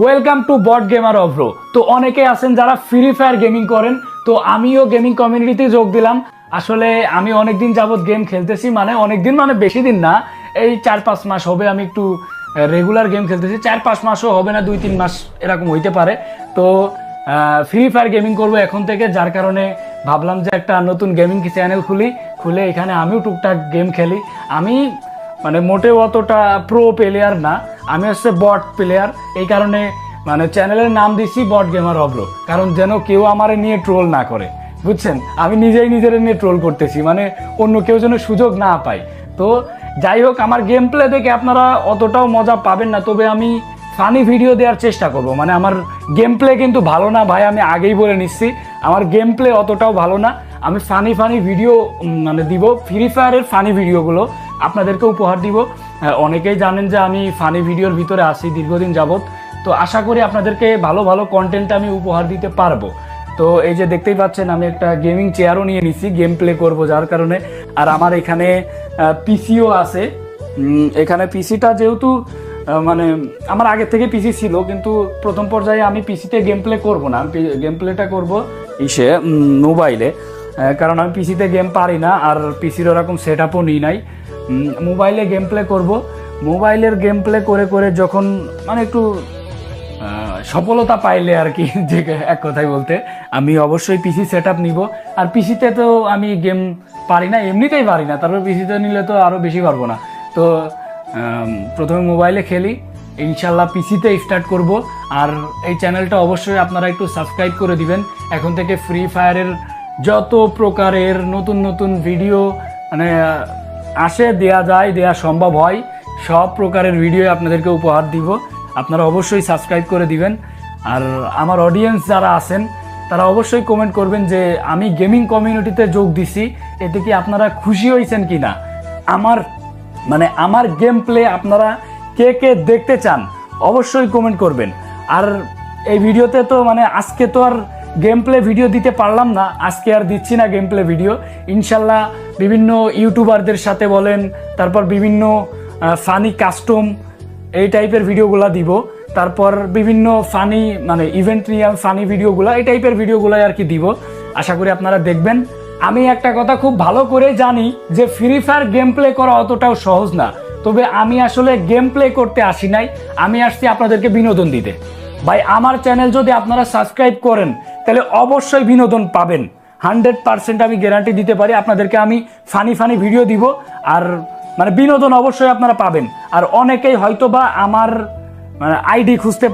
Welcome to bot gamer অভ্র। তো অনেকে আছেন যারা ফ্রি ফায়ার গেমিং করেন, তো আমিও গেমিং কমিউনিটিতে যোগ দিলাম। আসলে আমি অনেকদিন যাবত গেম খেলতেছি, মানে অনেকদিন মানে বেশি দিন না, এই 4-5 মাস হবে আমি একটু রেগুলার গেম খেলতেছি। 4-5 মাসও হবে না, 2-3 মাস এরকম হইতে পারে। তো ফ্রি ফায়ার গেমিং করবো এখন থেকে, যার কারণে ভাবলাম যে একটা নতুন গেমিং চ্যানেল খুলে এখানে আমিও টুকটাক গেম খেলি। আমি মানে মোটেও অতটা প্রো প্লেয়ার না, আমি হচ্ছে বট প্লেয়ার। এই কারণে মানে চ্যানেলের নাম দিচ্ছি বট গেমার অভ্র, কারণ যেন কেউ আমার নিয়ে ট্রোল না করে, বুঝছেন? আমি নিজেই নিজের নিয়ে ট্রোল করতেছি, মানে অন্য কেউ যেন সুযোগ না পায়। তো যাই হোক, আমার গেম প্লে দেখে আপনারা অতটাও মজা পাবেন না, তবে আমি ফানি ভিডিও দেওয়ার চেষ্টা করব। মানে আমার গেম প্লে কিন্তু ভালো না ভাই, আমি আগেই বলে নিচ্ছি, আমার গেম প্লে অতটাও ভালো না। আমি ফানি ভিডিও মানে দিব, ফ্রি ফায়ারের ফানি ভিডিওগুলো আপনাদেরকে উপহার দিব। অনেকেই জানেন যে আমি ফানি ভিডিওর ভিতরে আছি দীর্ঘদিন যাবত, তো আশা করি আপনাদেরকে ভালো ভালো কন্টেন্ট আমি উপহার দিতে পারবো। তো এই যে দেখতেই পাচ্ছেন, আমি একটা গেমিং চেয়ারও নিয়ে নিচ্ছি গেম প্লে করবো যার কারণে। আর আমার এখানে পিসিও আছে। এখানে পিসিটা যেহেতু মানে আমার আগে থেকে পিসি ছিল, কিন্তু প্রথম পর্যায়ে আমি পিসিতে গেম প্লে করবো না, গেম প্লেটা করবো মোবাইলে, কারণ আমি পিসিতে গেম পারি না, আর পিসির ওরকম সেট আপও নিই নাই। মোবাইলে গেম প্লে করবো। মোবাইলের গেম প্লে করে করে যখন মানে একটু সফলতা পাইলে আর কি, যে এক কথায় বলতে, আমি অবশ্যই পিসি সেট আপ নিব। আর পিসিতে তো আমি গেম পারি না, এমনিতেই পারি না, তারপর পিসিতে নিলে তো আরও বেশি পারবো না। তো প্রথমে মোবাইলে খেলি, ইনশাল্লাহ পিসিতে স্টার্ট করব। আর এই চ্যানেলটা অবশ্যই আপনারা একটু সাবস্ক্রাইব করে দিবেন। এখন থেকে ফ্রি ফায়ারের যত প্রকারের নতুন নতুন ভিডিও মানে আসে, দেয়া সম্ভব হয়, সব প্রকারের ভিডিও আপনাদেরকে উপহার দিব। আপনারা অবশ্যই সাবস্ক্রাইব করে দিবেন। আর আমার অডিয়েন্স যারা আছেন তারা অবশ্যই কমেন্ট করবেন যে আমি গেমিং কমিউনিটিতে যোগ দিছি, এতে কি আপনারা খুশি হয়েছেন কি না। আমার গেম প্লে আপনারা কে কে দেখতে চান অবশ্যই কমেন্ট করবেন। আর এই ভিডিওতে তো মানে আজকে তো আর গেম প্লে ভিডিও দিতে পারলাম না, আজকে আর দিচ্ছি না গেম প্লে ভিডিও। ইনশাল্লাহ বিভিন্ন ইউটিউবারদের সাথে বলেন, তারপর বিভিন্ন ফানি কাস্টম এই টাইপের ভিডিওগুলো দিব। তারপর বিভিন্ন ফানি মানে ইভেন্ট নিয়ে ফানি ভিডিওগুলো, এই টাইপের ভিডিওগুলোই আর কি দিব। আশা করি আপনারা দেখবেন। আমি একটা কথা খুব ভালো করে জানি যে ফ্রি ফায়ার গেম প্লে করা অতটাও সহজ না, তবে আমি আসলে গেম প্লে করতে আসি নাই, আমি আসছি আপনাদেরকে বিনোদন দিতে। ভাই আমার চ্যানেল যদি আপনারা সাবস্ক্রাইব করেন তাহলে অবশ্যই বিনোদন পাবেন, 100% আমি গ্যারান্টি দিতে পারি। আপনাদেরকে আমি ফানি ভিডিও দিব, আর মানে বিনোদন অবশ্যই আপনারা পাবেন। আর অনেকেই হয়তো বা আমার আইডি খুঁজতে